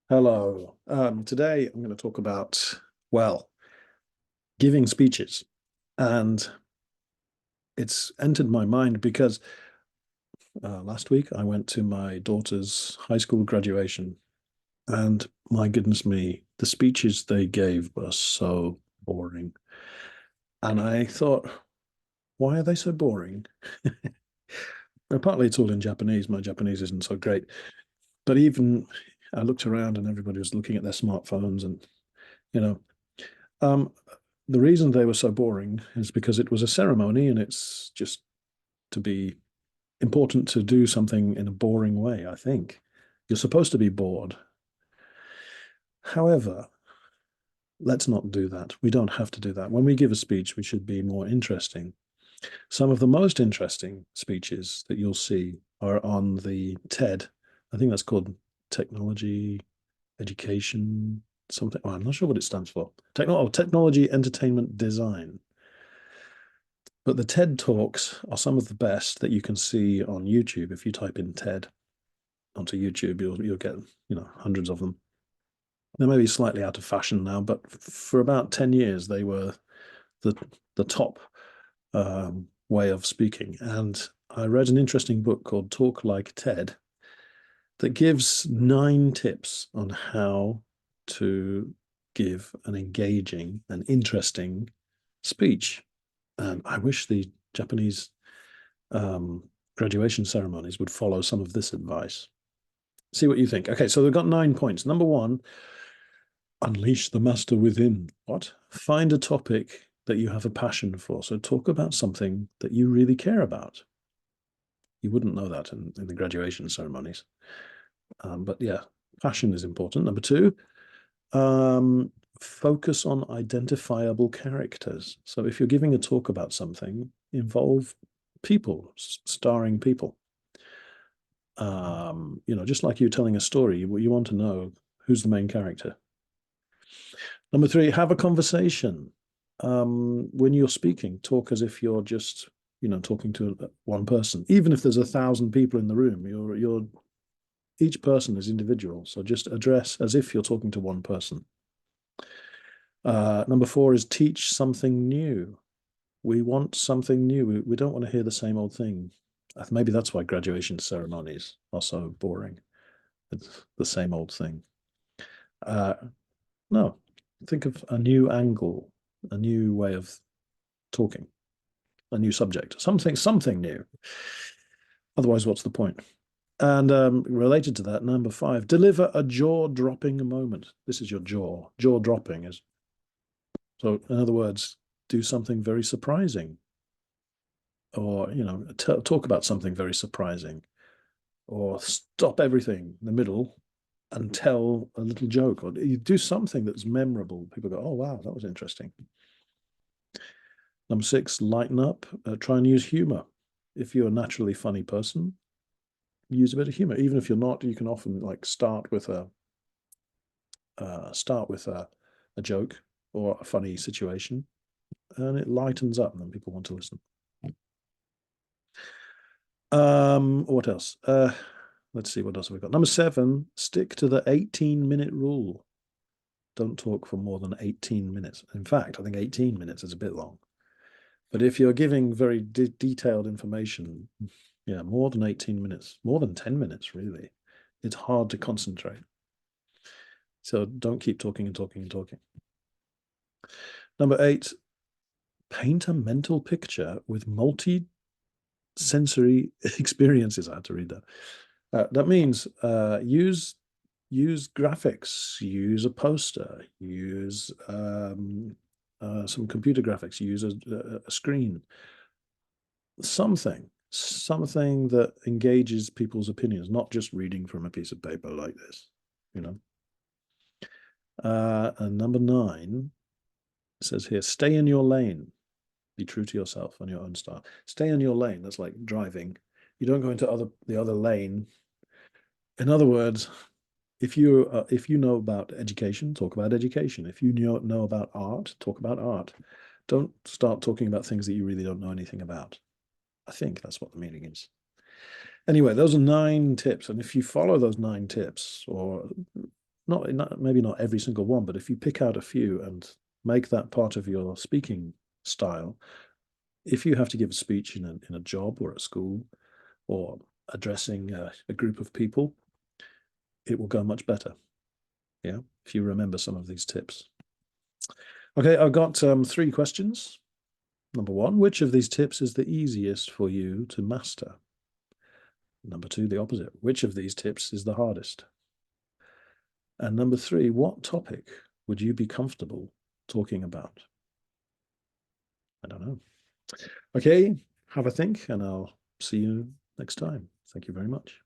Hello. Today I'm going to talk about, well, giving speeches. And it's entered my mind because last week I went to my daughter's high school graduation. And my goodness me, the speeches they gave were so boring. And I thought, why are they so boring? Well, partly it's all in Japanese. My Japanese isn't so great. But even I looked around and everybody was looking at their smartphones and, you know, um, the reason they were so boring is because it was a ceremony and it's just to be important to do something in a boring way, I think. You're supposed to be bored. However, let's not do that. We don't have to do that. When we give a speech, we should be more interesting. Some of the most interesting speeches that you'll see are on the TED. I think that's called Technology Education something. Well, I'm not sure what it stands for. Technology Entertainment Design. But the TED Talks are some of the best that you can see on YouTube. If you type in TED onto YouTube, you'll get hundreds of them. They may be slightly out of fashion now, but for about 10 years they were the the top way of speaking. And I read an interesting book called Talk Like TED that gives 9 tips on how to give an engaging and interesting speech. And I wish the Japanese graduation ceremonies would follow some of this advice. See what you think. Okay, so they've got 9 points. Number one, unleash the master within. What? Find a topic that you have a passion for. So talk about something that you really care about. You wouldn't know that in the graduation ceremonies. But yeah, passion is important. Number two, focus on identifiable characters. So if you're giving a talk about something, involve people, starring people. Just like you're telling a story, you want to know who's the main character. Number three, have a conversation. When you're speaking, talk as if you're just, talking to one person. Even if there's 1,000 people in the room, each person is individual. So just address as if you're talking to one person. Number four is teach something new. We want something new. We don't want to hear the same old thing. Maybe that's why graduation ceremonies are so boring. It's the same old thing. No, think of a new angle, a new way of talking, a new subject, something new. Otherwise, what's the point? And related to that, number five, deliver a jaw-dropping moment. This is your jaw. Jaw-dropping is, so in other words, do something very surprising, or talk about something very surprising, or stop everything in the middle and tell a little joke, or you do something that's memorable. People go, "Oh wow, that was interesting." Number six, lighten up. Try and use humor. If you're a naturally funny person, use a bit of humor. Even if you're not, you can often start with a joke or a funny situation, and it lightens up, and then people want to listen. What else? Let's see, what else have we got? Number seven, stick to the 18-minute rule. Don't talk for more than 18 minutes. In fact, I think 18 minutes is a bit long. But if you're giving very detailed information, yeah, more than 18 minutes, more than 10 minutes, really, it's hard to concentrate. So don't keep talking and talking and talking. Number eight, paint a mental picture with multi-sensory experiences. I had to read that. That means use graphics, use a poster, use some computer graphics, use a screen, something that engages people's opinions, not just reading from a piece of paper like this, And number nine says here, stay in your lane. Be true to yourself and your own style. Stay in your lane. That's like driving. You don't go into the other lane. In other words, if you know about education, talk about education. If you know about art, talk about art. Don't start talking about things that you really don't know anything about. I think that's what the meaning is. Anyway, those are 9 tips, and if you follow those 9 tips, or maybe not every single one, but if you pick out a few and make that part of your speaking style, if you have to give a speech in a job or at school or addressing a group of people, it will go much better. Yeah, if you remember some of these tips. Okay, I've got 3 questions. Number 1, which of these tips is the easiest for you to master? Number 2, the opposite. Which of these tips is the hardest? And number 3, what topic would you be comfortable talking about? I don't know. Okay, have a think, and I'll see you next time. Thank you very much.